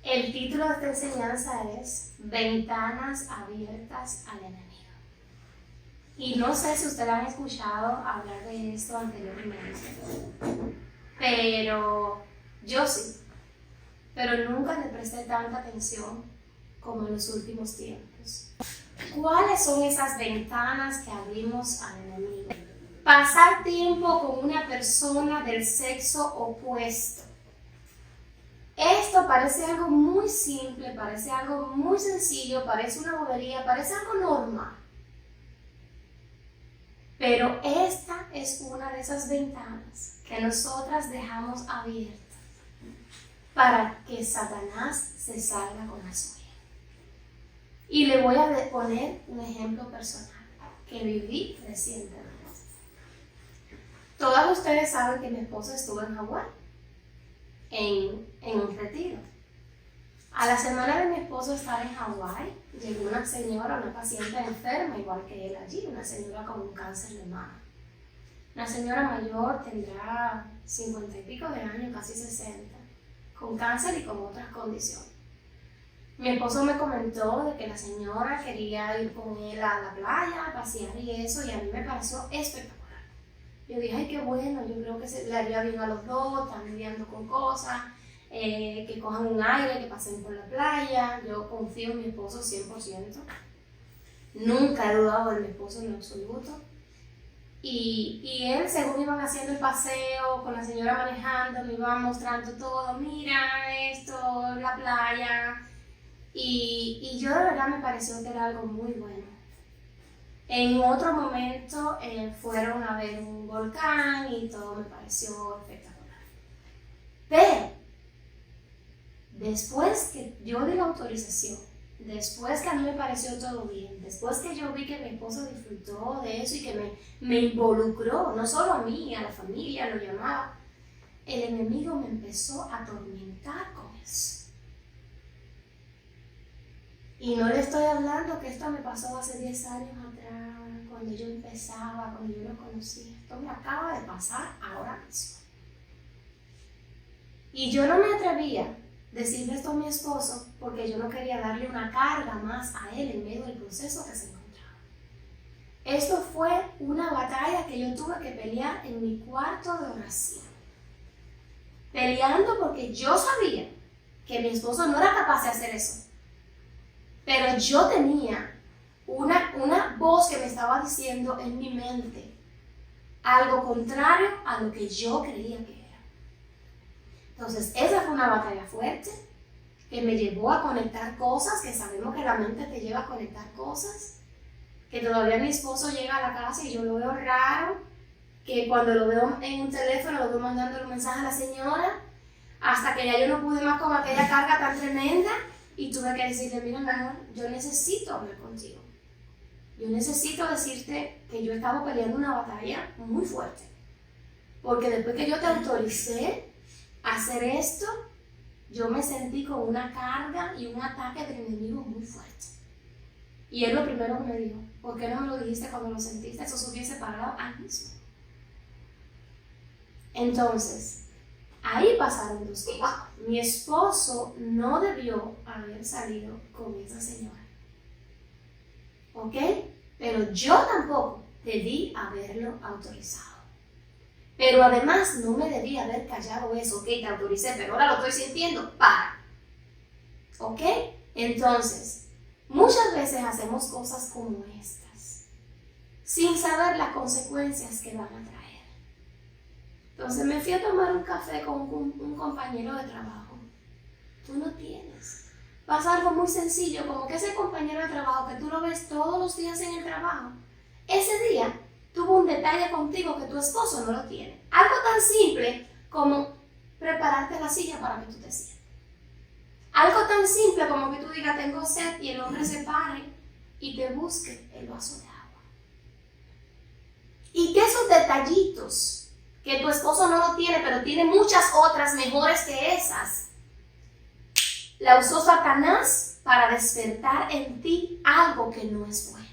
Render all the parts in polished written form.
El título de esta enseñanza es Ventanas abiertas al enemigo. Y no sé si ustedes han escuchado hablar de esto anteriormente, pero yo sí. Pero nunca le presté tanta atención como en los últimos tiempos. ¿Cuáles son esas ventanas que abrimos al enemigo? Pasar tiempo con una persona del sexo opuesto. Esto parece algo muy simple, parece algo muy sencillo, parece una bobería, parece algo normal. Pero esta es una de esas ventanas que nosotras dejamos abiertas para que Satanás se salga con la suya. Y le voy a poner un ejemplo personal que viví recientemente. Todas ustedes saben que mi esposo estuvo en Hawái, en un retiro. A la semana de mi esposo estar en Hawái, llegó una señora, una paciente enferma, igual que él allí, una señora con un cáncer de mama. Una señora mayor, tendrá 50 y pico de años, casi 60, con cáncer y con otras condiciones. Mi esposo me comentó de que la señora quería ir con él a la playa, a pasear y eso, y a mí me pareció espectacular. Yo dije, ay, qué bueno, yo creo que le haría bien a los dos, están lidiando con cosas, que cojan un aire, que pasen por la playa. Yo confío en mi esposo 100%. Nunca he dudado de mi esposo en absoluto. Y él, según iban haciendo el paseo, con la señora manejando, me iban mostrando todo, mira esto, la playa. Y yo de verdad me pareció que era algo muy bueno. En otro momento fueron a ver un volcán y todo me pareció espectacular. Pero después que yo di la autorización, después que a mí me pareció todo bien, después que yo vi que mi esposo disfrutó de eso y que me involucró, no solo a mí, a la familia, lo llamaba, el enemigo me empezó a atormentar con eso. Y no le estoy hablando que esto me pasó hace 10 años atrás, cuando yo empezaba, cuando yo lo conocí. Esto me acaba de pasar ahora mismo. Y yo no me atrevía a decirle esto a mi esposo porque yo no quería darle una carga más a él en medio del proceso que se encontraba. Esto fue una batalla que yo tuve que pelear en mi cuarto de oración. Peleando porque yo sabía que mi esposo no era capaz de hacer eso. Pero yo tenía una voz que me estaba diciendo en mi mente algo contrario a lo que yo creía que era. Entonces, esa fue una batalla fuerte que me llevó a conectar cosas, que sabemos que la mente te lleva a conectar cosas, que todavía mi esposo llega a la casa y yo lo veo raro, que cuando lo veo en un teléfono lo veo mandando un mensaje a la señora, hasta que ya yo no pude más con aquella carga tan tremenda. Y tuve que decirle, mira, mi amor, yo necesito hablar contigo. Yo necesito decirte que yo estaba peleando una batalla muy fuerte. Porque después que yo te autoricé a hacer esto, yo me sentí con una carga y un ataque del enemigo muy fuerte. Y él lo primero que me dijo, ¿por qué no me lo dijiste cuando lo sentiste? Eso se hubiese parado ahí mismo. Entonces, ahí pasaron dos cosas. Mi esposo no debió haber salido con esa señora. ¿Ok? Pero yo tampoco debí haberlo autorizado. Pero además no me debía haber callado eso. Ok, te autoricé, pero ahora lo estoy sintiendo. Para. ¿Ok? Entonces, muchas veces hacemos cosas como estas, sin saber las consecuencias que van a traer. Entonces me fui a tomar un café con un compañero de trabajo. Tú no tienes. Pasa algo muy sencillo, como que ese compañero de trabajo que tú lo ves todos los días en el trabajo, ese día tuvo un detalle contigo que tu esposo no lo tiene. Algo tan simple como prepararte la silla para que tú te sientes. Algo tan simple como que tú digas, tengo sed, y el hombre se pare y te busque el vaso de agua. Y que esos detallitos que tu esposo no lo tiene, pero tiene muchas otras mejores que esas, la usó Satanás para despertar en ti algo que no es bueno.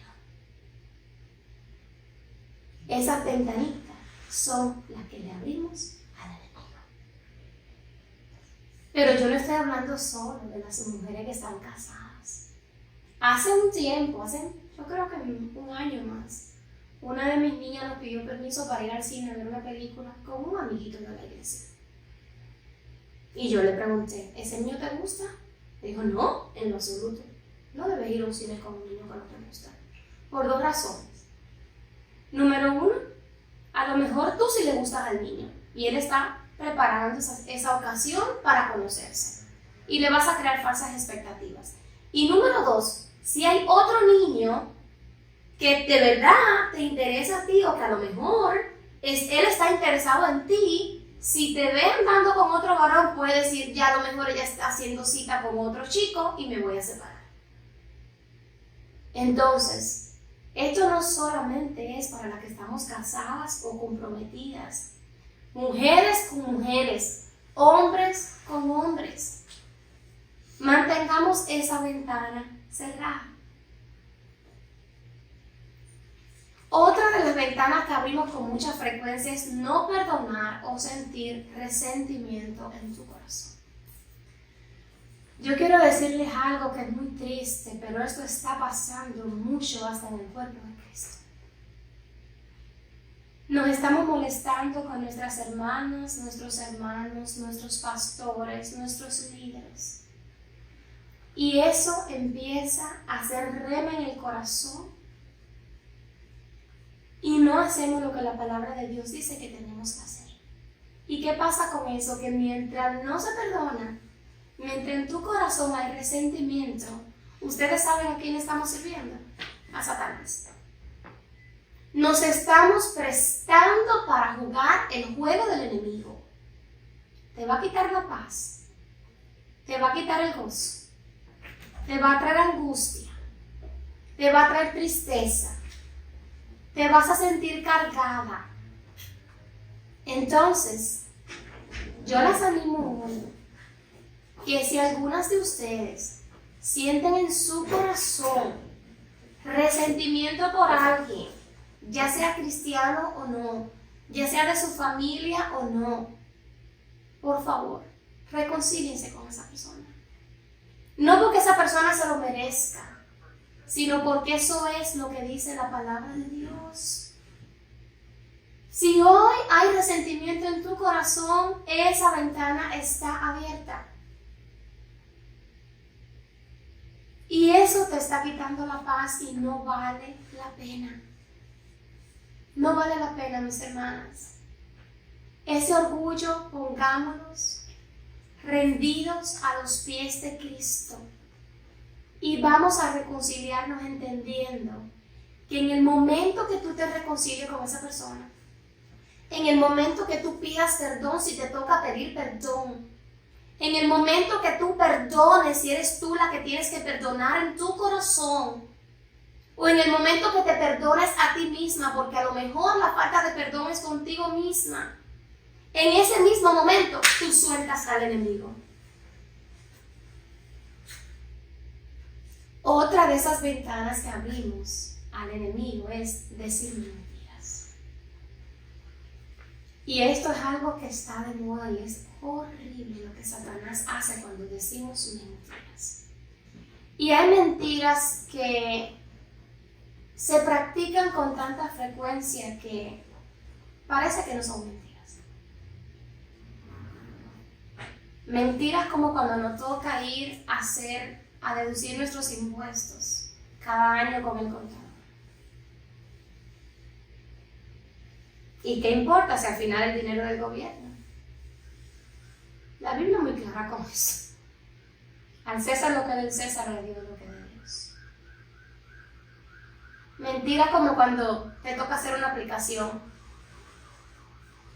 Esas ventanitas son las que le abrimos al enemigo. Pero yo no estoy hablando solo de las mujeres que están casadas. Hace un tiempo, yo creo que un año más, una de mis niñas nos pidió permiso para ir al cine a ver una película con un amiguito de la iglesia. Y yo le pregunté, ¿ese niño te gusta? Dijo, no, en lo absoluto. No debes ir a un cine con un niño que no te gusta. Por 2 razones. Número 1, a lo mejor tú sí le gustas al niño y él está preparando esa ocasión para conocerse. Y le vas a crear falsas expectativas. Y número 2, si hay otro niño que de verdad te interesa a ti o que a lo mejor él está interesado en ti, si te ve andando con otro varón, puede decir, ya a lo mejor ella está haciendo cita con otro chico y me voy a separar. Entonces, esto no solamente es para las que estamos casadas o comprometidas. Mujeres con mujeres, hombres con hombres. Mantengamos esa ventana cerrada. Otra de las ventanas que abrimos con mucha frecuencia es no perdonar o sentir resentimiento en tu corazón. Yo quiero decirles algo que es muy triste, pero esto está pasando mucho hasta en el cuerpo de Cristo. Nos estamos molestando con nuestras hermanas, nuestros hermanos, nuestros pastores, nuestros líderes. Y eso empieza a hacer rema en el corazón. Y no hacemos lo que la palabra de Dios dice que tenemos que hacer. ¿Y qué pasa con eso? Que mientras no se perdona, mientras en tu corazón hay resentimiento, ¿ustedes saben a quién estamos sirviendo? A Satanás. Nos estamos prestando para jugar el juego del enemigo. Te va a quitar la paz. Te va a quitar el gozo. Te va a traer angustia. Te va a traer tristeza. Te vas a sentir cargada. Entonces, yo las animo hoy que si algunas de ustedes sienten en su corazón resentimiento por alguien, ya sea cristiano o no, ya sea de su familia o no, por favor, reconcíliense con esa persona. No porque esa persona se lo merezca, sino porque eso es lo que dice la palabra de Dios. Si hoy hay resentimiento en tu corazón, esa ventana está abierta. Y eso te está quitando la paz y no vale la pena. No vale la pena, mis hermanas. Ese orgullo, pongámonos rendidos a los pies de Cristo. Y vamos a reconciliarnos entendiendo que en el momento que tú te reconcilies con esa persona, en el momento que tú pidas perdón si te toca pedir perdón, en el momento que tú perdones si eres tú la que tienes que perdonar en tu corazón, o en el momento que te perdones a ti misma, porque a lo mejor la falta de perdón es contigo misma, en ese mismo momento tú sueltas al enemigo. Otra de esas ventanas que abrimos al enemigo es decir mentiras. Y esto es algo que está de moda y es horrible lo que Satanás hace cuando decimos mentiras. Y hay mentiras que se practican con tanta frecuencia que parece que no son mentiras. Mentiras como cuando nos toca ir a deducir nuestros impuestos cada año con el contador. ¿Y qué importa si al final el dinero del gobierno? La Biblia es muy clara con eso. Al César lo que es del César, a Dios lo que es de Dios. Mentira como cuando te toca hacer una aplicación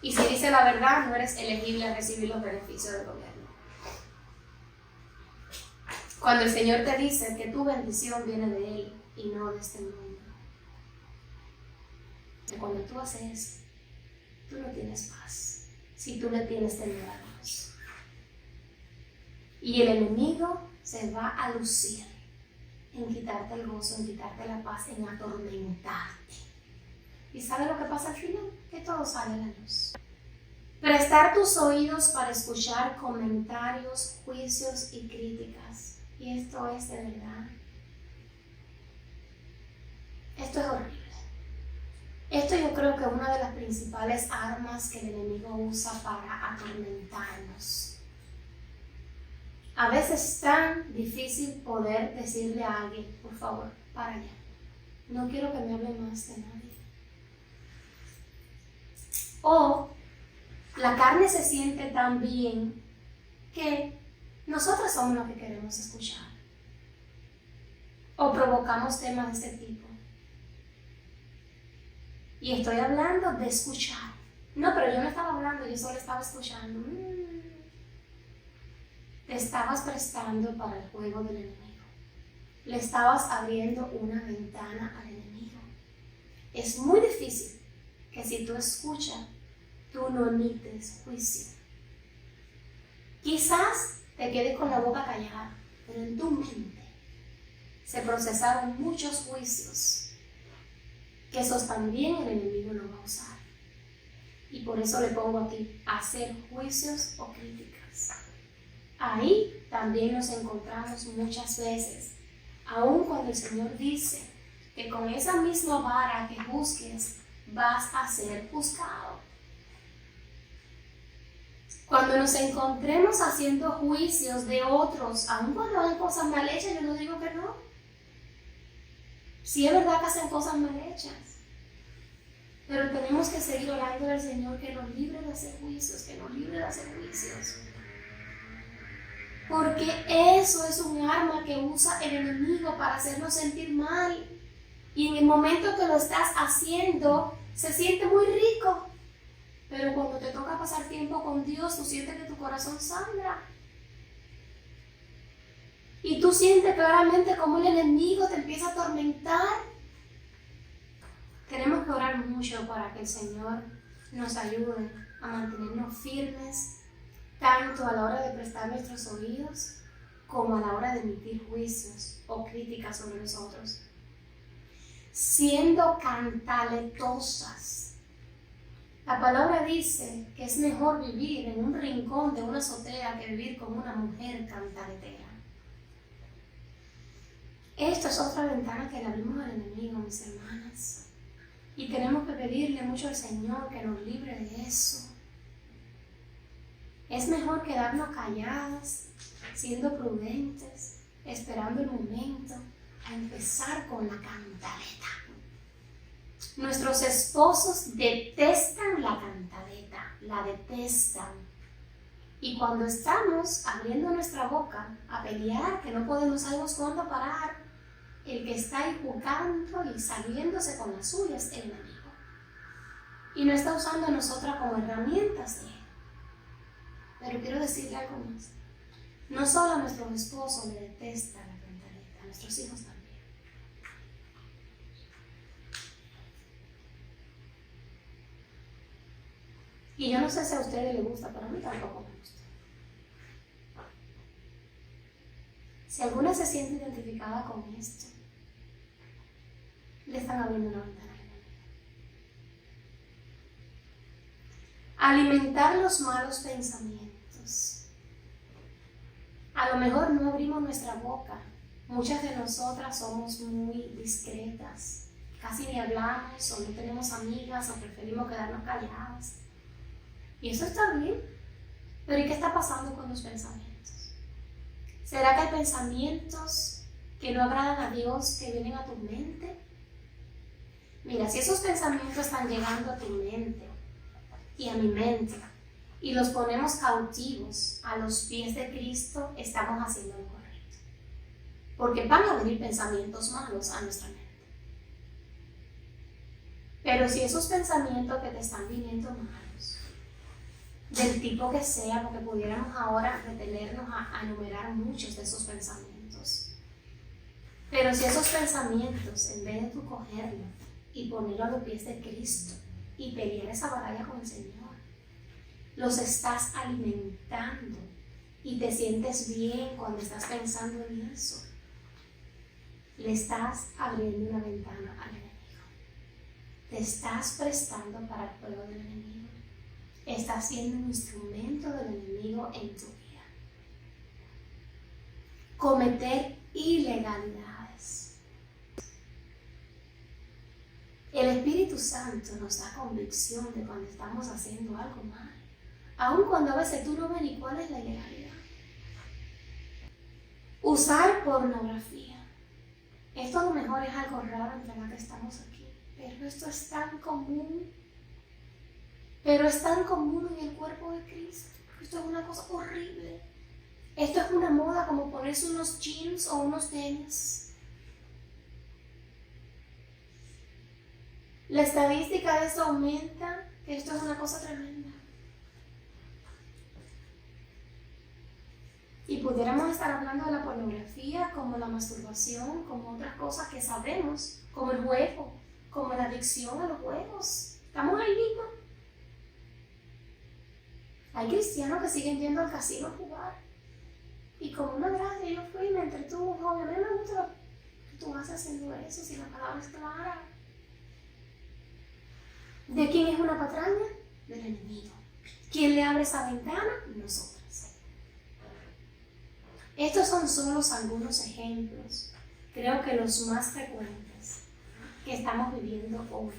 y si dice la verdad no eres elegible a recibir los beneficios del gobierno. Cuando el Señor te dice que tu bendición viene de Él y no de este mundo. Y cuando tú haces eso, tú no tienes paz si tú le tienes temor a Dios. Y el enemigo se va a lucir en quitarte el gozo, en quitarte la paz, en atormentarte. ¿Y sabe lo que pasa al final? Que todo sale a la luz. Prestar tus oídos para escuchar comentarios, juicios y críticas. Y esto es de verdad. Esto es horrible. Esto yo creo que es una de las principales armas que el enemigo usa para atormentarnos. A veces es tan difícil poder decirle a alguien, por favor, para allá. No quiero que me hable más de nadie. O la carne se siente tan bien que nosotros somos los que queremos escuchar. O provocamos temas de este tipo. Y estoy hablando de escuchar. No, pero yo no estaba hablando, yo solo estaba escuchando. Te estabas prestando para el juego del enemigo. Le estabas abriendo una ventana al enemigo. Es muy difícil que si tú escuchas, tú no emites juicio. Quizás te quedes con la boca callada, pero en tu mente se procesaron muchos juicios que esos también el enemigo no va a usar. Y por eso le pongo aquí, hacer juicios o críticas. Ahí también nos encontramos muchas veces, aun cuando el Señor dice que con esa misma vara que juzgues, vas a ser juzgado. Cuando nos encontremos haciendo juicios de otros, aun cuando hagan cosas mal hechas, yo no digo que no. Sí es verdad que hacen cosas mal hechas, pero tenemos que seguir orando al Señor que nos libre de hacer juicios, que nos libre de hacer juicios. Porque eso es un arma que usa el enemigo para hacernos sentir mal. Y en el momento que lo estás haciendo, se siente muy rico. Pero cuando te toca pasar tiempo con Dios, tú sientes que tu corazón sangra. Y tú sientes claramente cómo el enemigo te empieza a atormentar. Tenemos que orar mucho para que el Señor nos ayude a mantenernos firmes, tanto a la hora de prestar nuestros oídos, como a la hora de emitir juicios o críticas sobre nosotros. Siendo cantaletosas. La palabra dice que es mejor vivir en un rincón de una azotea que vivir como una mujer cantaletera. Esto es otra ventana que le abrimos al enemigo, mis hermanas. Y tenemos que pedirle mucho al Señor que nos libre de eso. Es mejor quedarnos calladas, siendo prudentes, esperando el momento a empezar con la cantaleta. Nuestros esposos detestan la cantaleta, la detestan. Y cuando estamos abriendo nuestra boca a pelear, que no podemos sabemos cuándo parar, el que está ahí jugando y saliéndose con las suyas es el enemigo. Y no está usando a nosotras como herramientas de él. Pero quiero decirle algo más. No solo a nuestros esposos le detestan la cantaleta, a nuestros hijos también. Y yo no sé si a ustedes les gusta, pero a mí tampoco me gusta. Si alguna se siente identificada con esto, le están abriendo una ventana. Alimentar los malos pensamientos. A lo mejor no abrimos nuestra boca. Muchas de nosotras somos muy discretas. Casi ni hablamos, o no tenemos amigas, o preferimos quedarnos calladas. Y eso está bien. Pero ¿y qué está pasando con los pensamientos? ¿Será que hay pensamientos que no agradan a Dios que vienen a tu mente? Mira, si esos pensamientos están llegando a tu mente y a mi mente y los ponemos cautivos a los pies de Cristo, estamos haciendo lo correcto. Porque van a venir pensamientos malos a nuestra mente. Pero si esos pensamientos que te están viniendo malos, del tipo que sea, porque pudiéramos ahora detenernos a enumerar muchos de esos pensamientos. Pero si esos pensamientos, en vez de tú cogerlo y ponerlo a los pies de Cristo y pelear esa batalla con el Señor, los estás alimentando y te sientes bien cuando estás pensando en eso, le estás abriendo una ventana al enemigo. Te estás prestando para el juego del enemigo. estás siendo un instrumento del enemigo en tu vida. Cometer ilegalidades. El Espíritu Santo nos da convicción de cuando estamos haciendo algo mal, aun cuando a veces tú no ves ni cuál es la ilegalidad. Usar pornografía. Esto a lo mejor es algo raro entre las que estamos aquí, pero esto es tan común. Pero es tan común en el cuerpo de Cristo. Esto es una cosa horrible. Esto es una moda como ponerse unos jeans o unos tenis. La estadística de esto aumenta, que esto es una cosa tremenda. Y pudiéramos estar hablando de la pornografía, como la masturbación, como otras cosas que sabemos, como el juego, como la adicción a los juegos. Estamos ahí mismo. Hay cristianos que siguen yendo al casino a jugar. Y como una gracia, yo fui y me entretuve, joven, a mí me gusta lo que tú vas haciendo eso, si la palabra es clara. ¿De quién es una patraña? Del enemigo. ¿Quién le abre esa ventana? Nosotras. Estos son solo algunos ejemplos, creo que los más frecuentes que estamos viviendo hoy.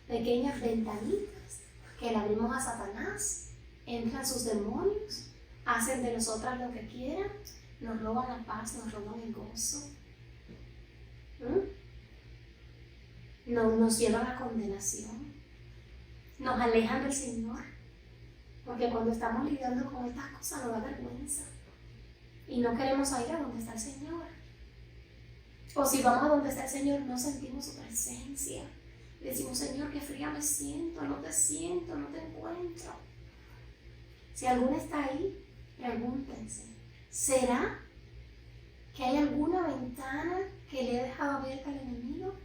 Pequeñas ventanitas que le abrimos a Satanás, entran sus demonios, hacen de nosotras lo que quieran, nos roban la paz, nos roban el gozo. Nos llevan a condenación, nos alejan del Señor, porque cuando estamos lidiando con estas cosas nos da vergüenza y no queremos ir a donde está el Señor. O si vamos a donde está el Señor no sentimos su presencia. Decimos, Señor, qué fría me siento, no te encuentro. Si alguna está ahí, pregúntense, ¿será que hay alguna ventana que le he dejado abierta al enemigo?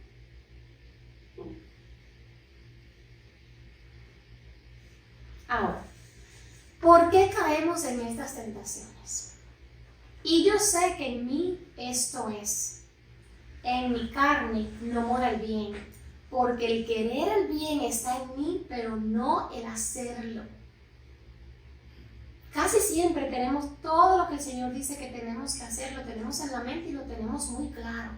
Ahora, ¿por qué caemos en estas tentaciones? Y yo sé que en mí esto es, en mi carne no mora el bien, porque el querer el bien está en mí, pero no el hacerlo. Casi siempre tenemos todo lo que el Señor dice que tenemos que hacer, lo tenemos en la mente y lo tenemos muy claro.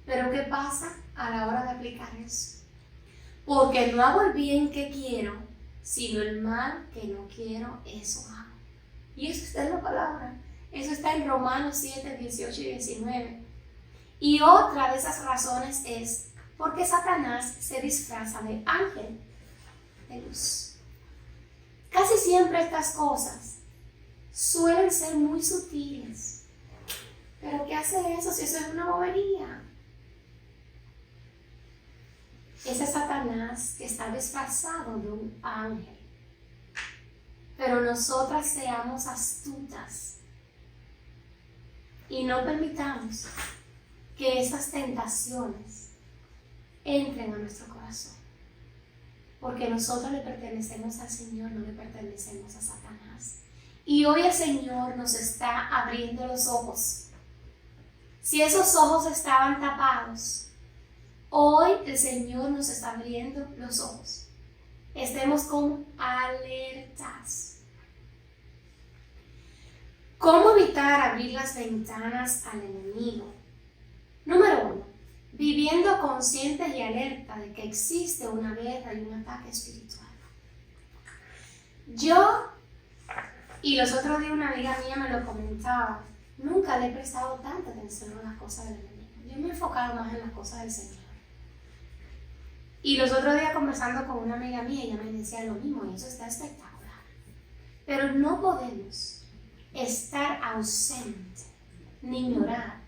Pero ¿qué pasa a la hora de aplicar eso? Porque no hago el bien que quiero, sino el mal que no quiero, eso hago. Y eso está en la palabra. Eso está en Romanos 7, 18 y 19. Y otra de esas razones es porque Satanás se disfraza de ángel de luz. Casi siempre estas cosas suelen ser muy sutiles. ¿Pero qué hace eso si eso es una bobería? Ese Satanás que está disfrazado de un ángel. Pero nosotras seamos astutas y no permitamos que esas tentaciones entren a nuestro corazón. Porque nosotros le pertenecemos al Señor, no le pertenecemos a Satanás. Y hoy el Señor nos está abriendo los ojos. Si esos ojos estaban tapados, hoy el Señor nos está abriendo los ojos. Estemos como alertas. ¿Cómo evitar abrir las ventanas al enemigo? Número 1. Viviendo conscientes y alerta de que existe una guerra y un ataque espiritual. Yo, y los otros días una amiga mía me lo comentaba, nunca le he prestado tanta atención a las cosas del enemigo. Yo me he enfocado más en las cosas del Señor. Y los otros días conversando con una amiga mía, ella me decía lo mismo, y eso está espectacular. Pero no podemos estar ausente ni ignorar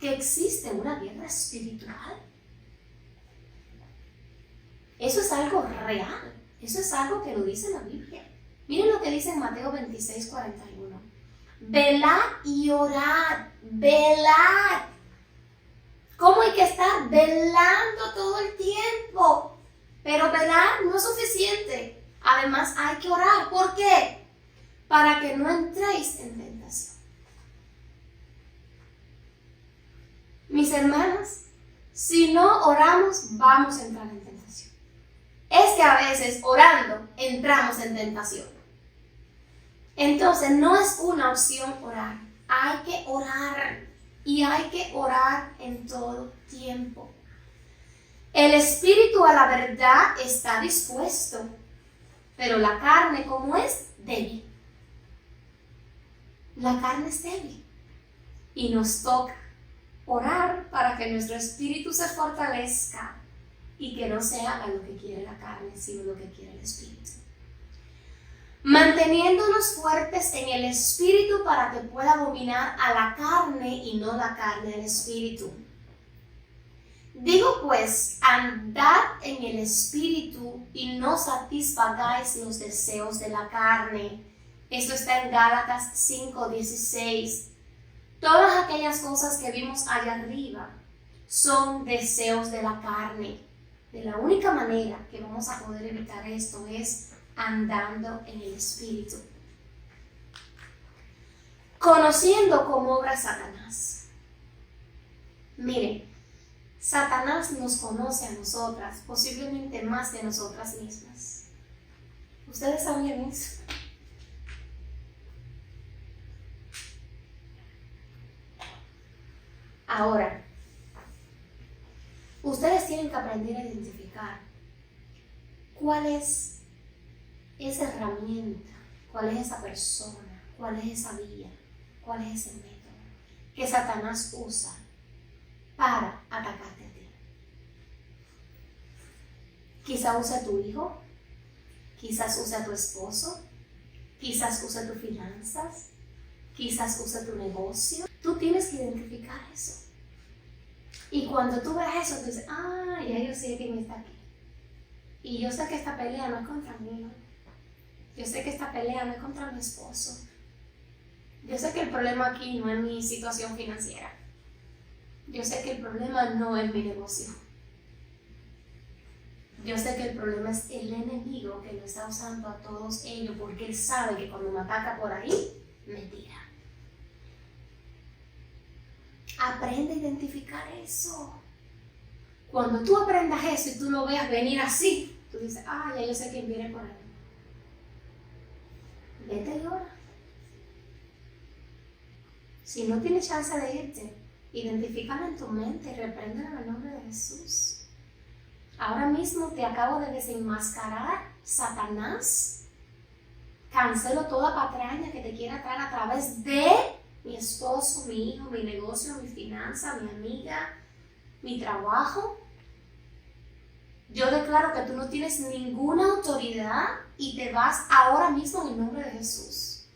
que existe una guerra espiritual. Eso es algo real. Eso es algo que lo dice la Biblia. Miren lo que dice en Mateo 26, 41. Velad y orad. Velad. ¿Cómo hay que estar? Velando todo el tiempo. Pero velar no es suficiente. Además hay que orar. ¿Por qué? Para que no entréis en tentación. Mis hermanas, si no oramos, vamos a entrar en tentación. Es que a veces orando entramos en tentación. Entonces no es una opción orar. Hay que orar y hay que orar en todo tiempo. El espíritu a la verdad está dispuesto, pero la carne, ¿cómo es? Débil. La carne es débil y nos toca orar para que nuestro espíritu se fortalezca y que no se haga lo que quiere la carne, sino lo que quiere el espíritu. Manteniéndonos fuertes en el espíritu para que pueda dominar a la carne y no la carne al espíritu. Digo pues, andad en el espíritu y no satisfagáis los deseos de la carne. Esto está en Gálatas 5:16. Todas aquellas cosas que vimos allá arriba son deseos de la carne. De la única manera que vamos a poder evitar esto es andando en el espíritu. Conociendo cómo obra Satanás. Miren, Satanás nos conoce a nosotras, posiblemente más que nosotras mismas. ¿Ustedes sabían eso? Ahora, ustedes tienen que aprender a identificar cuál es esa herramienta, cuál es esa persona, cuál es esa vía, cuál es ese método que Satanás usa para atacarte a ti. Quizás use a tu hijo, quizás use a tu esposo, quizás use tus finanzas, quizás use tu negocio. Tú tienes que identificar eso. Y cuando tú ves eso, tú dices, ya yo sé quién está aquí. Y yo sé que esta pelea no es contra mí. Yo sé que esta pelea no es contra mi esposo. Yo sé que el problema aquí no es mi situación financiera. Yo sé que el problema no es mi negocio. Yo sé que el problema es el enemigo que lo está usando a todos ellos porque él sabe que cuando me ataca por ahí, me tira. Aprende a identificar eso. Cuando tú aprendas eso y tú lo veas venir así, tú dices, ya yo sé quién viene por ahí. Vete y ora. Si no tienes chance de irte, identifícalo en tu mente y repréndelo en el nombre de Jesús. Ahora mismo te acabo de desenmascarar Satanás. Cancelo toda patraña que te quiera traer a través de mi esposo, mi hijo, mi negocio, mi finanza, mi amiga, mi trabajo. Yo declaro que tú no tienes ninguna autoridad y te vas ahora mismo en el nombre de Jesús.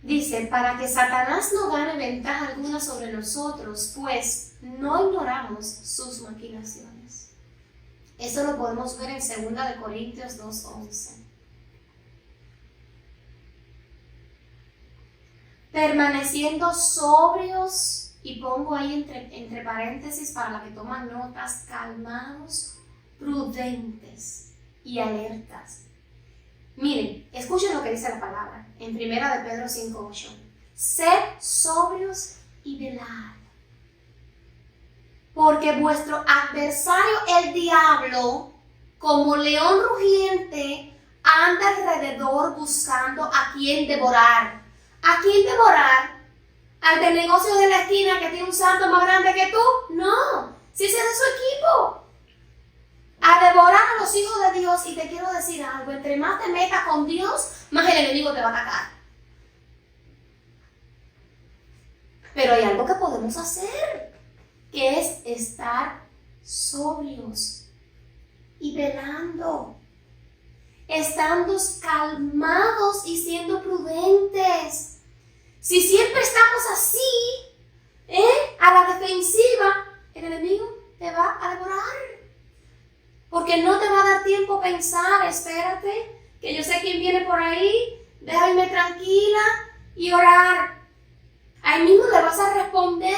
Dice, para que Satanás no gane ventaja alguna sobre nosotros, pues no ignoramos sus maquinaciones. Eso lo podemos ver en 2 Corintios 2:11. Permaneciendo sobrios, y pongo ahí entre paréntesis para la que toman notas, calmados, prudentes y alertas. Miren, escuchen lo que dice la palabra en 1 de Pedro 5:8. Sed sobrios y velad, porque vuestro adversario el diablo, como león rugiente, anda alrededor buscando a quien devorar. ¿A quién devorar? ¿Al del negocio de la esquina que tiene un santo más grande que tú? No, si ese es de su equipo. A devorar a los hijos de Dios. Y te quiero decir algo, entre más te metas con Dios, más el enemigo te va a atacar. Pero hay algo que podemos hacer, que es estar sobrios y velando, estando calmados y siendo prudentes. Si siempre estamos así, a la defensiva, el enemigo te va a devorar. Porque no te va a dar tiempo a pensar, espérate, que yo sé quién viene por ahí, déjame tranquila y orar. Ahí mismo le vas a responder.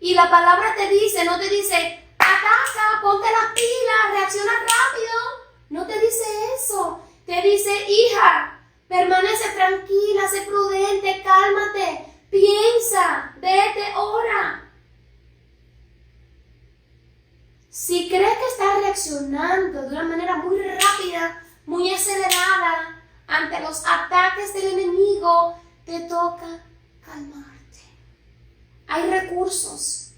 Y la palabra te dice, no te dice, ataca, ponte las pilas, reacciona rápido. No te dice eso. Te dice, hija, permanece tranquila, sé prudente, cálmate, piensa, vete, ora. Si crees que estás reaccionando de una manera muy rápida, muy acelerada ante los ataques del enemigo, te toca calmarte. Hay recursos.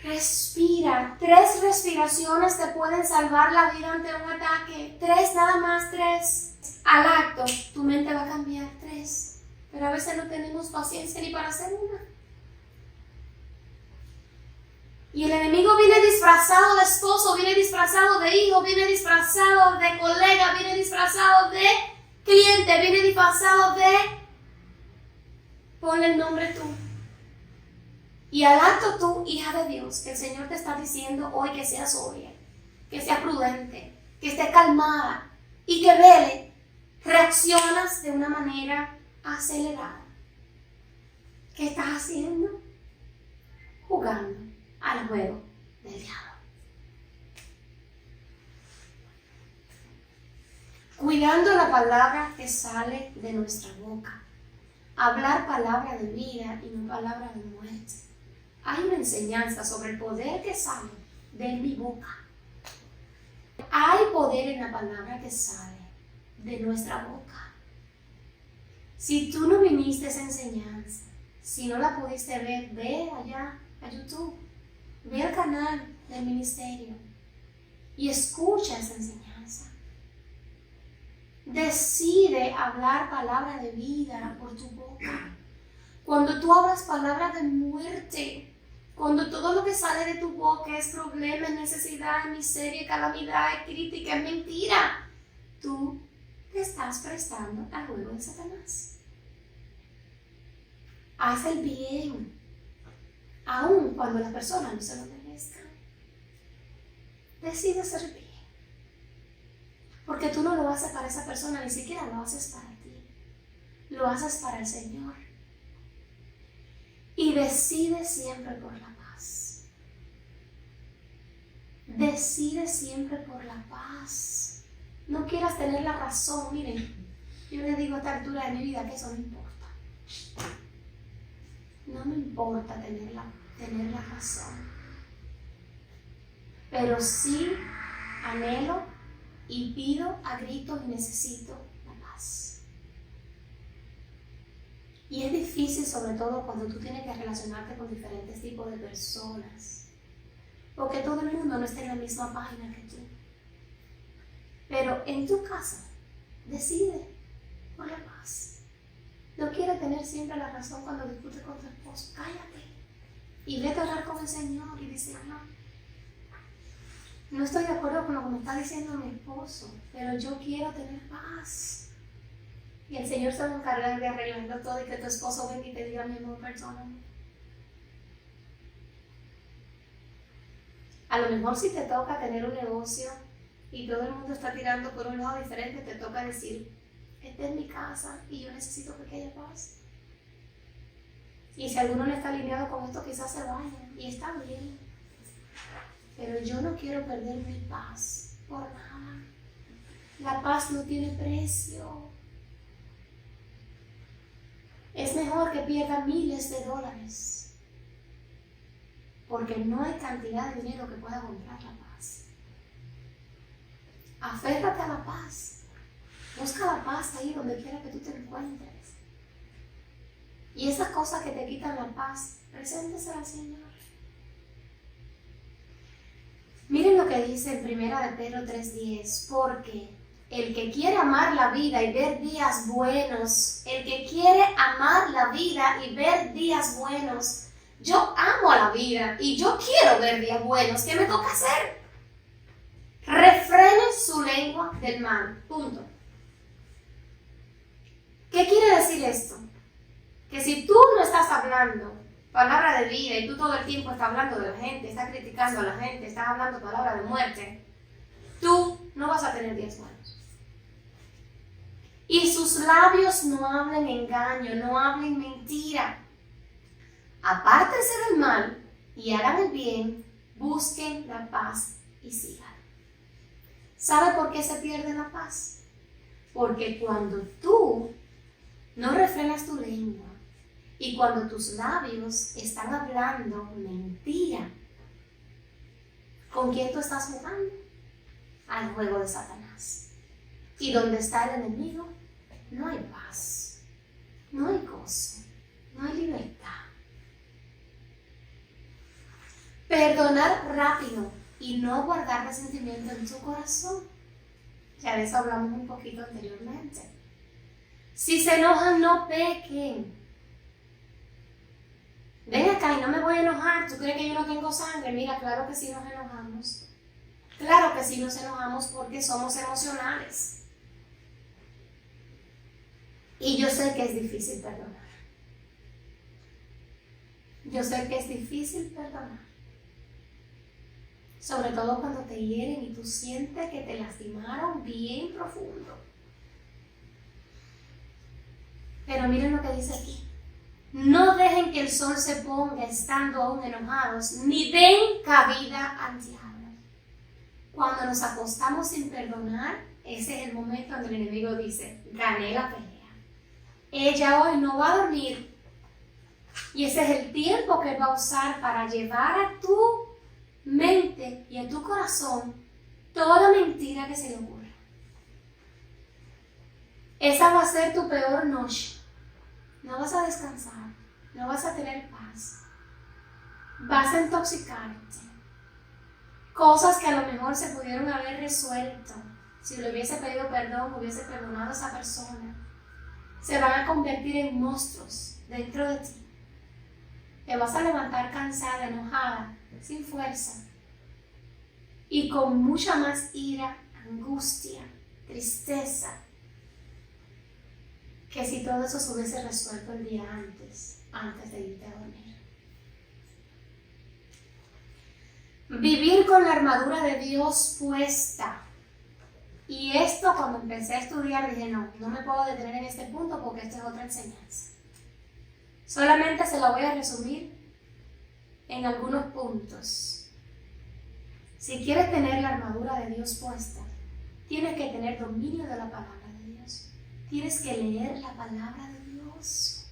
Respira. 3 respiraciones te pueden salvar la vida ante un ataque. 3, nada más 3. Al acto, tu mente va a cambiar. 3. Pero a veces no tenemos paciencia ni para hacer una. Y el enemigo viene disfrazado de esposo, viene disfrazado de hijo, viene disfrazado de colega, viene disfrazado de cliente, viene disfrazado de... Ponle el nombre tú. Y al acto tú, hija de Dios, que el Señor te está diciendo hoy que seas sobria, que seas prudente, que estés calmada y que vele, reaccionas de una manera acelerada. ¿Qué estás haciendo? Jugando al juego del diablo. Cuidando la palabra que sale de nuestra boca. Hablar palabra de vida y no palabra de muerte. Hay una enseñanza sobre el poder que sale de mi boca. Hay poder en la palabra que sale de nuestra boca. Si tú no viniste a esa enseñanza, si no la pudiste ver, ve allá a YouTube, ve al canal del ministerio y escucha esa enseñanza. Decide hablar palabra de vida por tu boca. Cuando tú hablas palabra de muerte, cuando todo lo que sale de tu boca es problema, necesidad, miseria, calamidad, crítica, es mentira, tú te estás prestando al juego de Satanás. Haz el bien, aun cuando la persona no se lo merezca. Decide hacer bien. Porque tú no lo haces para esa persona, ni siquiera lo haces para ti. Lo haces para el Señor. Y decide siempre por la paz. Decide siempre por la paz. No quieras tener la razón. Miren, yo le digo a esta altura de mi vida que eso no importa. No me importa tener la razón. Pero sí anhelo y pido a gritos y necesito la paz. Y es difícil, sobre todo cuando tú tienes que relacionarte con diferentes tipos de personas, porque todo el mundo no está en la misma página que tú. Pero en tu casa, decide por la paz. No quieres tener siempre la razón cuando discutes con tu esposo. Cállate y vete a hablar con el Señor y dice: no estoy de acuerdo con lo que me está diciendo mi esposo, pero yo quiero tener paz. Y el Señor se va a encargar de arreglarlo todo y que tu esposo venga y te diga: mi amor, perdóname. A lo mejor si te toca tener un negocio y todo el mundo está tirando por un lado diferente, te toca decir: esta es mi casa y yo necesito que haya paz. Y si alguno no está alineado con esto, quizás se vaya y está bien. Pero yo no quiero perder mi paz por nada. La paz no tiene precio. Es mejor que pierda miles de dólares, porque no hay cantidad de dinero que pueda comprar la paz. Aférrate a la paz. Busca la paz ahí donde quiera que tú te encuentres. Y esas cosas que te quitan la paz, preséntesela al Señor. Miren lo que dice en 1 de Pedro 3:10, porque el que quiere amar la vida y ver días buenos, el que quiere amar la vida y ver días buenos, yo amo a la vida y yo quiero ver días buenos, ¿qué me toca hacer? Refrene su lengua del mal, punto. ¿Qué quiere decir esto? Que si tú no estás hablando palabra de vida y tú todo el tiempo estás hablando de la gente, estás criticando a la gente, estás hablando palabra de muerte, tú no vas a tener días buenos. Y sus labios no hablen engaño, no hablen mentira. Apártense del mal y hagan el bien, busquen la paz y sigan. ¿Sabe por qué se pierde la paz? Porque cuando tú no refrenas tu lengua y cuando tus labios están hablando mentira, ¿Con quién tú estás jugando? Al juego de Satanás. Y donde está el enemigo, no hay paz, no hay gozo, no hay libertad. Perdonar rápido y no guardar resentimiento en tu corazón. Ya de eso hablamos un poquito anteriormente. Si se enojan, no pequen. Ven acá y no me voy a enojar. ¿Tú crees que yo no tengo sangre? Mira, claro que sí nos enojamos. Claro que sí nos enojamos porque somos emocionales. Y yo sé que es difícil perdonar. Yo sé que es difícil perdonar. Sobre todo cuando te hieren y tú sientes que te lastimaron bien profundo. Pero miren lo que dice aquí. No dejen que el sol se ponga estando aún enojados, ni den cabida al diablo. Cuando nos acostamos sin perdonar, ese es el momento donde el enemigo dice, gané la pelea. Ella hoy no va a dormir. Y ese es el tiempo que él va a usar para llevar a tu mente y a tu corazón toda mentira que se le ocurra. Esa va a ser tu peor noche. No vas a descansar, no vas a tener paz. Vas a intoxicarte. Cosas que a lo mejor se pudieron haber resuelto si le hubiese pedido perdón, hubiese perdonado a esa persona. Se van a convertir en monstruos dentro de ti. Te vas a levantar cansada, enojada, sin fuerza y con mucha más ira, angustia, tristeza, que si todo eso se hubiese resuelto el día antes de irte a dormir. Vivir con la armadura de Dios puesta. Y esto cuando empecé a estudiar dije, no me puedo detener en este punto porque esta es otra enseñanza. Solamente se la voy a resumir en algunos puntos. Si quieres tener la armadura de Dios puesta, tienes que tener dominio de la palabra de Dios. Tienes que leer la palabra de Dios.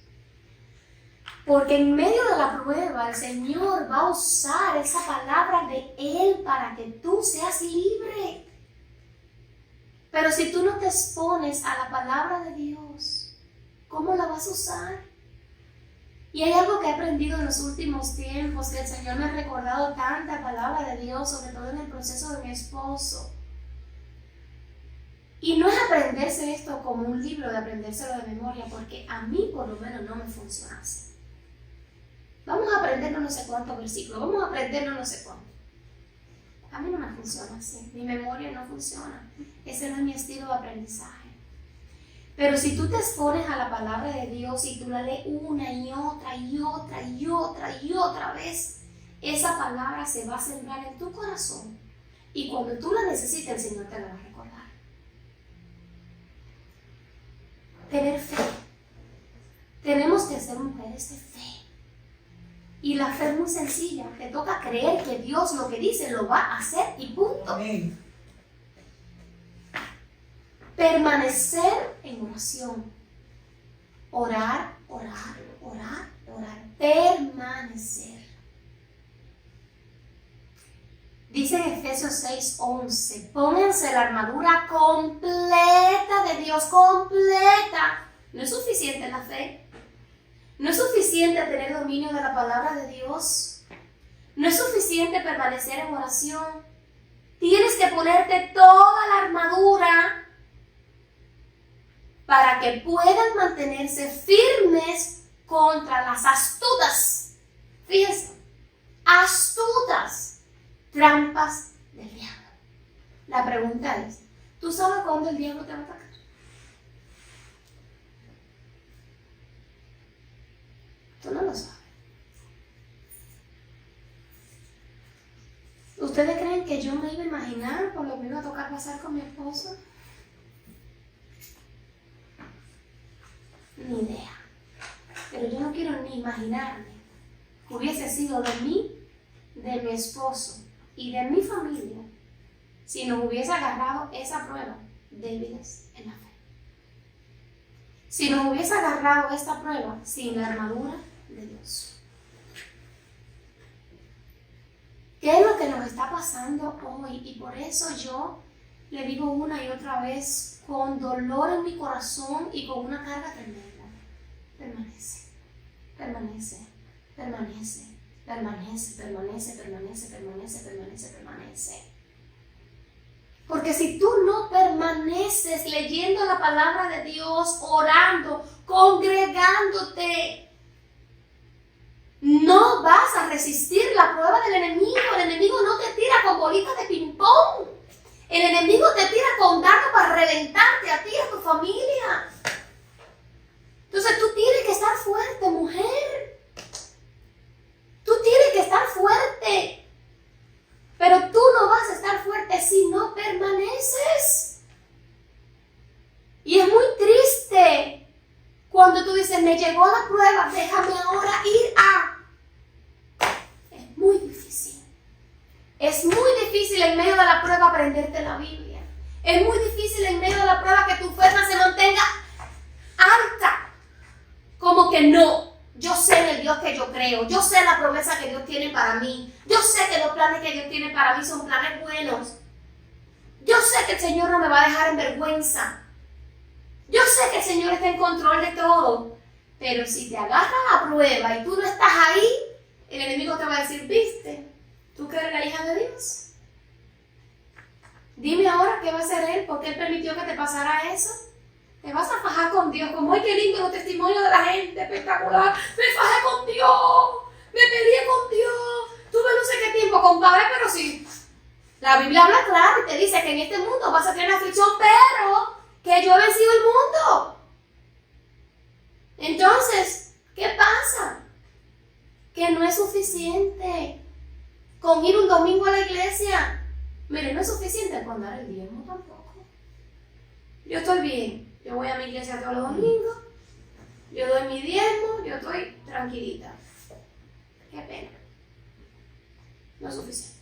Porque en medio de la prueba el Señor va a usar esa palabra de Él para que tú seas libre. Pero si tú no te expones a la palabra de Dios, ¿cómo la vas a usar? Y hay algo que he aprendido en los últimos tiempos, que el Señor me ha recordado tanta palabra de Dios, sobre todo en el proceso de mi esposo. Y no es aprenderse esto como un libro, de aprendérselo de memoria, porque a mí por lo menos no me funciona así. Vamos a aprendernos no sé cuántos versículos, vamos a aprendernos no sé cuánto. A mí no me funciona así, mi memoria no funciona. Ese no es mi estilo de aprendizaje. Pero si tú te expones a la palabra de Dios y tú la lees una y otra y otra y otra y otra vez, esa palabra se va a sembrar en tu corazón. Y cuando tú la necesites, el Señor te la va a recordar. Tener fe. Tenemos que ser mujeres de fe. Y la fe es muy sencilla. Te toca creer que Dios lo que dice lo va a hacer y punto. Amén. Permanecer en oración. Orar, orar, orar, orar. Permanecer. Dice en Efesios 6:11, pónganse la armadura completa de Dios, completa. No es suficiente la fe. No es suficiente tener dominio de la palabra de Dios. No es suficiente permanecer en oración. Tienes que ponerte toda la armadura para que puedan mantenerse firmes contra las astutas, fíjense, astutas trampas del diablo. La pregunta es, ¿tú sabes cuándo el diablo te va a atacar? Tú no lo sabes. ¿Ustedes creen que yo me iba a imaginar por lo que me iba a tocar pasar con mi esposo? Ni idea. Pero yo no quiero ni imaginarme que hubiese sido de mí, de mi esposo y de mi familia si nos hubiese agarrado esa prueba débiles en la fe. Si nos hubiese agarrado esta prueba sin la armadura de Dios. ¿Qué es lo que nos está pasando hoy? Y por eso yo le digo una y otra vez, con dolor en mi corazón y con una carga tremenda: permanece, permanece, permanece, permanece, permanece, permanece, permanece, permanece, permanece. Porque si tú no permaneces leyendo la palabra de Dios, orando, congregándote, no vas a resistir la prueba del enemigo. El enemigo no te tira con bolitas de ping-pong. El enemigo te tira con dardo para reventarte a ti y a tu familia. Entonces tú tienes que estar fuerte, mujer. Tú tienes que estar fuerte. Pero tú no vas a estar fuerte si no permaneces. Y es muy triste cuando tú dices, me llegó la prueba, déjame ahora ir a... Es muy difícil. Es muy difícil en medio de la prueba aprenderte la Biblia. Es muy difícil en medio de la prueba que tu fe se mantenga alta. Como que no, yo sé en el Dios que yo creo. Yo sé la promesa que Dios tiene para mí. Yo sé que los planes que Dios tiene para mí son planes buenos. Yo sé que el Señor no me va a dejar en vergüenza. Yo sé que el Señor está en control de todo. Pero si te agarra la prueba y tú no estás ahí, el enemigo te va a decir, ¿viste? ¿Tú que eres la hija de Dios? Dime ahora qué va a hacer Él, porque Él permitió que te pasara eso. Te vas a fajar con Dios, como ¡ay, qué lindo los testimonios de la gente! ¡Espectacular! ¡Me fajé con Dios! ¡Me peleé con Dios! Tuve no sé qué tiempo, compadre, pero sí. La Biblia habla claro y te dice que en este mundo vas a tener aflicción, pero que yo he vencido el mundo. Entonces, ¿qué pasa? Que no es suficiente con ir un domingo a la iglesia. Mire, no es suficiente con dar el diezmo tampoco. Yo estoy bien. Yo voy a mi iglesia todos los domingos. Yo doy mi diezmo. Yo estoy tranquilita. Qué pena. No es suficiente.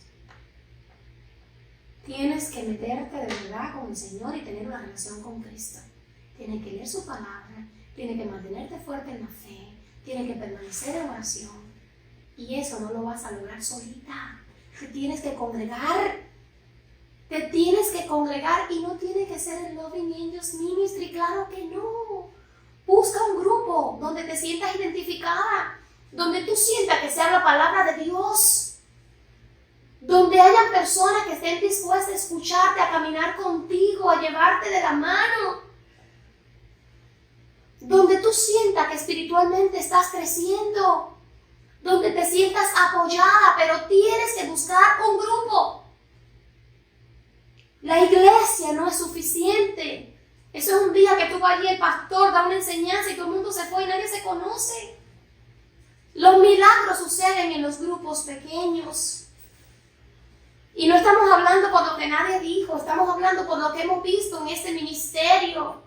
Tienes que meterte de verdad con el Señor y tener una relación con Cristo. Tienes que leer su palabra. Tienes que mantenerte fuerte en la fe. Tienes que permanecer en oración. Y eso no lo vas a lograr solita. Te tienes que congregar. Te tienes que congregar y no tiene que ser el Loving Angels Ministry. Claro que no. Busca un grupo donde te sientas identificada. Donde tú sientas que sea la palabra de Dios. Donde haya personas que estén dispuestas a escucharte, a caminar contigo, a llevarte de la mano. Donde tú sientas que espiritualmente estás creciendo. Donde te sientas apoyada, pero tienes que buscar un grupo. La iglesia no es suficiente. Eso es un día que tú vas allí, el pastor da una enseñanza y todo el mundo se fue y nadie se conoce. Los milagros suceden en los grupos pequeños. Y no estamos hablando por lo que nadie dijo, estamos hablando por lo que hemos visto en este ministerio.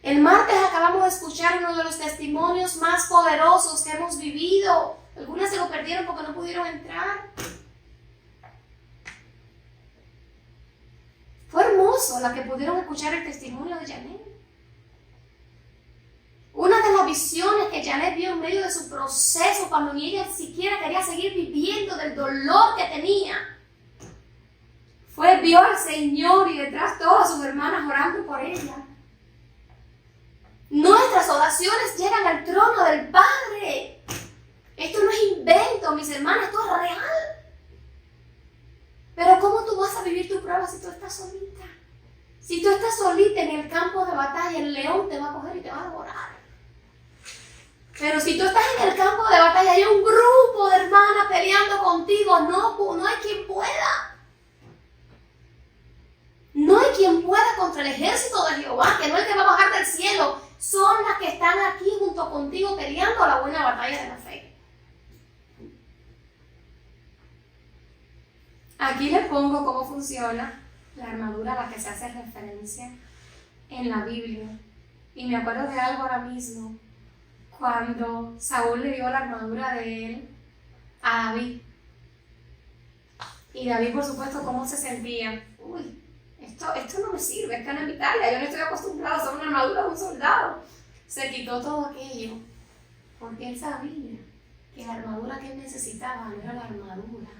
El martes acabamos de escuchar uno de los testimonios más poderosos que hemos vivido. Algunas se lo perdieron porque no pudieron entrar. Fue hermoso la que pudieron escuchar el testimonio de Janet. Una de las visiones que Janet vio en medio de su proceso, cuando ni ella siquiera quería seguir viviendo del dolor que tenía, vio al Señor y detrás todas sus hermanas orando por ella. Nuestras oraciones llegan al trono del Padre. Esto no es invento, mis hermanas, esto es real. Pero ¿cómo tú vas a vivir tu prueba si tú estás solita? Si tú estás solita en el campo de batalla, el león te va a coger y te va a devorar. Pero si tú estás en el campo de batalla y hay un grupo de hermanas peleando contigo, no hay quien pueda. No hay quien pueda contra el ejército de Jehová, que no es el que va a bajar del cielo. Son las que están aquí junto contigo peleando la buena batalla de la fe. Aquí les pongo cómo funciona la armadura a la que se hace referencia en la Biblia. Y me acuerdo de algo ahora mismo, cuando Saúl le dio la armadura de él a David. Y David, por supuesto, ¿cómo se sentía? Uy, esto no me sirve, esto no es vital, yo no estoy acostumbrado a usar una armadura de un soldado. Se quitó todo aquello porque él sabía que la armadura que él necesitaba no era la armadura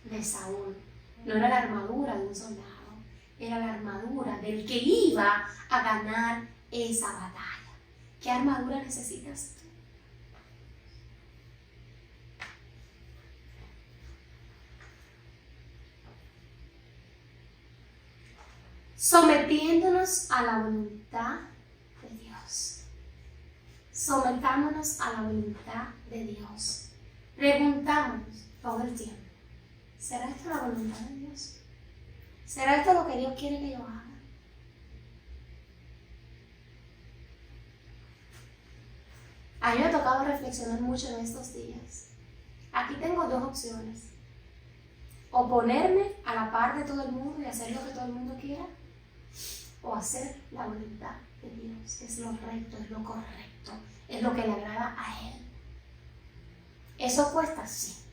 de Saúl, no era la armadura de un soldado, era la armadura del que iba a ganar esa batalla. ¿Qué armadura necesitas tú? Sometiéndonos a la voluntad de Dios. Sometámonos a la voluntad de Dios. Preguntámonos todo el tiempo, ¿será esto la voluntad de Dios? ¿Será esto lo que Dios quiere que yo haga? A mí me ha tocado reflexionar mucho en estos días. Aquí tengo dos opciones. O ponerme a la par de todo el mundo y hacer lo que todo el mundo quiera, o hacer la voluntad de Dios, que es lo recto, es lo correcto, es lo que le agrada a Él. Eso cuesta, sí.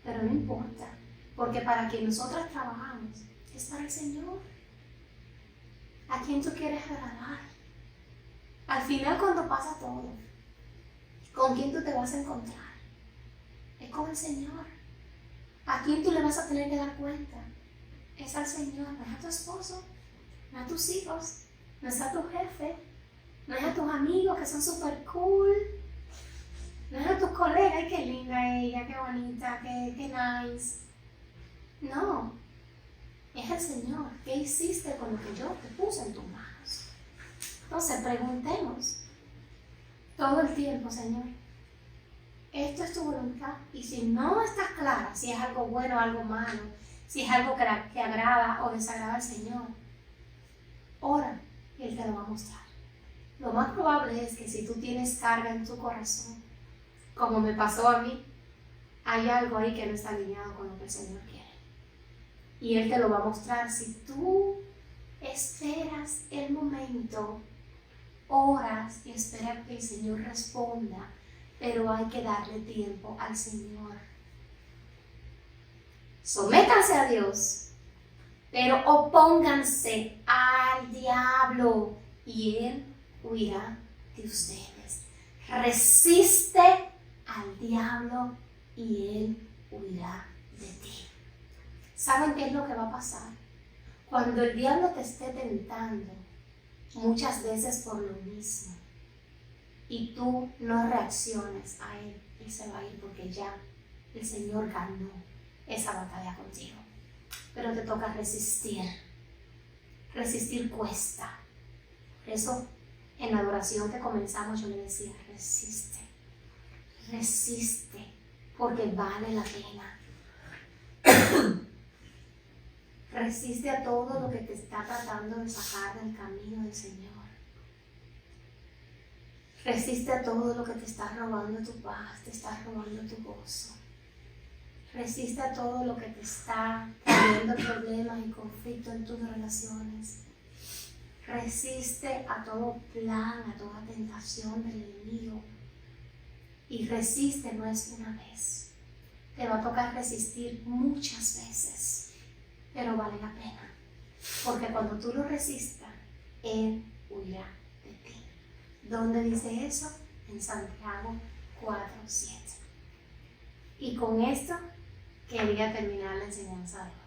Pero no importa, porque para quien nosotras trabajamos es para el Señor. ¿A quién tú quieres agradar? Al final, cuando pasa todo, ¿con quién tú te vas a encontrar? Es con el Señor. ¿A quién tú le vas a tener que dar cuenta? Es al Señor. No es a tu esposo, no es a tus hijos, no es a tu jefe, no es a tus amigos que son súper cool, no es a tus colegas. Ay, qué linda ella, qué bonita, qué nice. No, es el Señor. ¿Qué hiciste con lo que yo te puse en tus manos? Entonces preguntemos todo el tiempo, Señor, esto es tu voluntad. Y si no estás clara si es algo bueno o algo malo, si es algo que agrada o desagrada al Señor, ora y Él te lo va a mostrar. Lo más probable es que si tú tienes carga en tu corazón, como me pasó a mí, hay algo ahí que no está alineado con lo que el Señor quiere. Y Él te lo va a mostrar si tú esperas el momento, oras y esperas que el Señor responda, pero hay que darle tiempo al Señor. Sométanse a Dios, pero opónganse al diablo y Él huirá de ustedes. Resiste al diablo y Él huirá de ti. ¿Saben qué es lo que va a pasar? Cuando el diablo te esté tentando, muchas veces por lo mismo, y tú no reacciones a él se va a ir porque ya el Señor ganó esa batalla contigo. Pero te toca resistir. Resistir cuesta. Por eso en la adoración que comenzamos yo le decía, resiste, resiste, porque vale la pena. Resiste a todo lo que te está tratando de sacar del camino del Señor. Resiste a todo lo que te está robando tu paz, te está robando tu gozo. Resiste a todo lo que te está trayendo problemas y conflictos en tus relaciones. Resiste a todo plan, a toda tentación del enemigo. Y resiste no es una vez. Te va a tocar resistir muchas veces, pero vale la pena. Porque cuando tú lo resistas, Él huirá de ti. ¿Dónde dice eso? En Santiago 4:7. Y con esto quería terminar la enseñanza de hoy.